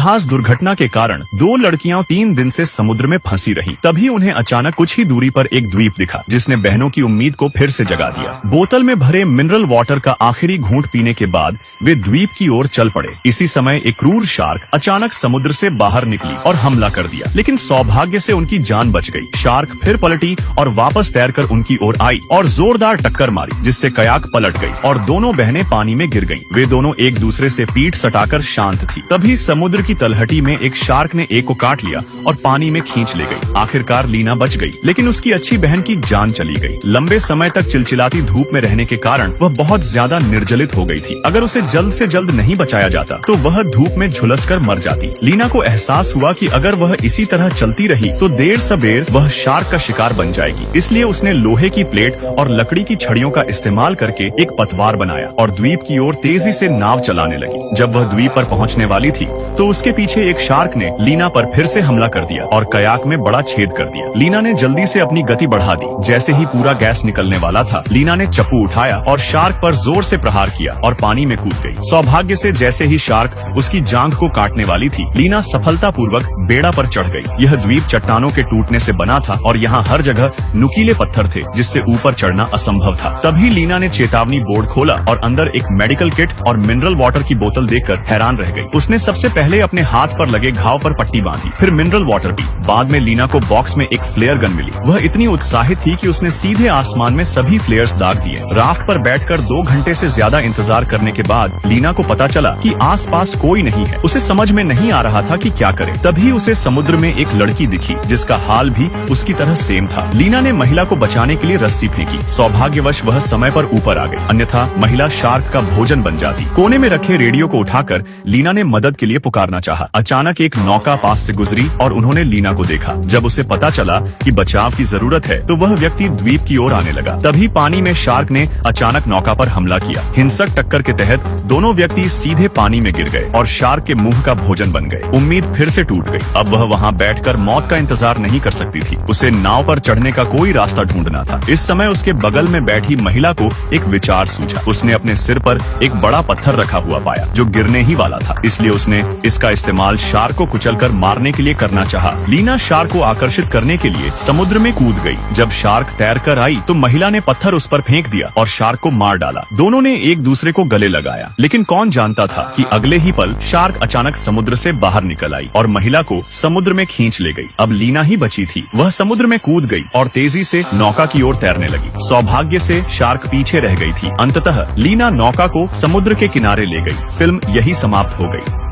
खास दुर्घटना के कारण दो लड़कियां 3 दिन से समुद्र में फंसी रहीं। तभी उन्हें अचानक कुछ ही दूरी पर एक द्वीप दिखा, जिसने बहनों की उम्मीद को फिर से जगा दिया। बोतल में भरे मिनरल वाटर का आखिरी घूंट पीने के बाद वे द्वीप की ओर चल पड़े। इसी समय एक क्रूर शार्क अचानक समुद्र से बाहर निकली और हमला कर दिया, लेकिन सौभाग्य से उनकी जान बच गई। शार्क फिर पलटी और वापस तैरकर उनकी ओर आई और जोरदार टक्कर मारी, जिससे कयाक पलट गई और दोनों बहनें पानी में गिर गईं। वे दोनों एक दूसरे से पीठ सटाकर शांत थी। तभी समुद्र की तलहटी में एक शार्क ने एक को काट लिया और पानी में खींच ले गई। आखिरकार लीना बच गई, लेकिन उसकी अच्छी बहन की जान चली गई। लंबे समय तक चिलचिलाती धूप में रहने के कारण वह बहुत ज्यादा निर्जलित हो गई थी। अगर उसे जल्द से जल्द नहीं बचाया जाता तो वह धूप में झुलसकर मर जाती। लीना को एहसास हुआ कि अगर वह इसी तरह चलती रही तो देर सबेर वह शार्क का शिकार बन जाएगी। इसलिए उसने लोहे की प्लेट और लकड़ी की छड़ियों का इस्तेमाल करके एक पतवार बनाया और द्वीप की ओर तेजी से नाव चलाने लगी। जब वह द्वीप पर पहुंचने वाली थी तो उसके पीछे एक शार्क ने लीना पर फिर से हमला कर दिया और कयाक में बड़ा छेद कर दिया। लीना ने जल्दी से अपनी गति बढ़ा दी। जैसे ही पूरा गैस निकलने वाला था, लीना ने चप्पू उठाया और शार्क पर जोर से प्रहार किया और पानी में कूद गई। सौभाग्य से जैसे ही शार्क उसकी जांघ को काटने वाली थी, लीना सफलतापूर्वक बेड़ा पर चढ़ गई। यह द्वीप चट्टानों के टूटने से बना था और यहाँ हर जगह नुकीले पत्थर थे, जिससे ऊपर चढ़ना असंभव था। तभी लीना ने चेतावनी बोर्ड खोला और अंदर एक मेडिकल किट और मिनरल वाटर की बोतल देखकर हैरान रह गई। उसने सबसे पहले अपने हाथ पर लगे घाव पर पट्टी बांधी, फिर मिनरल वाटर पी। बाद में लीना को बॉक्स में एक फ्लेयर गन मिली। वह इतनी उत्साहित थी कि उसने सीधे आसमान में सभी फ्लेयर्स दाग दिए। राफ्ट पर बैठकर 2 घंटे से ज्यादा इंतजार करने के बाद लीना को पता चला कि आसपास कोई नहीं है। उसे समझ में नहीं आ रहा था कि क्या करे। तभी उसे समुद्र में एक लड़की दिखी, जिसका हाल भी उसकी तरह सेम था। लीना ने महिला को बचाने के लिए रस्सी फेंकी। सौभाग्यवश वह समय पर ऊपर आ गई, अन्यथा महिला शार्क का भोजन बन जाती। कोने में रखे रेडियो को उठाकर लीना ने मदद के लिए पुकारना चाहा। अचानक एक नौका पास से गुजरी और उन्होंने लीना को देखा। जब उसे पता चला कि बचाव की जरूरत है तो वह व्यक्ति द्वीप की ओर आने लगा। तभी पानी में शार्क ने अचानक नौका पर हमला किया। हिंसक टक्कर के तहत दोनों व्यक्ति सीधे पानी में गिर गए और शार्क के मुंह का भोजन बन गए। उम्मीद फिर से टूट गई। अब वह वहाँ बैठकर मौत का इंतजार नहीं कर सकती थी। उसे नाव पर चढ़ने का कोई रास्ता ढूंढना था। इस समय उसके बगल में बैठी महिला को एक विचार सूझा। उसने अपने सिर पर एक बड़ा पत्थर रखा हुआ पाया, जो गिरने ही वाला था। इसलिए उसने इसका इस्तेमाल शार्क को कुचलकर मारने के लिए करना चाहा। लीना शार्क को आकर्षित करने के लिए समुद्र में कूद गई। जब शार्क तैरकर आई तो महिला ने पत्थर उस पर फेंक दिया और शार्क को मार डाला। दोनों ने एक दूसरे को गले लगाया, लेकिन कौन जानता था कि अगले ही पल शार्क अचानक समुद्र से बाहर निकल आई और महिला को समुद्र में खींच ले गई। अब लीना ही बची थी। वह समुद्र में कूद गई और तेजी से नौका की ओर तैरने लगी। सौभाग्य से शार्क पीछे रह गई थी। अंततः लीना नौका को समुद्र के किनारे ले गई। फिल्म यही समाप्त हो गई।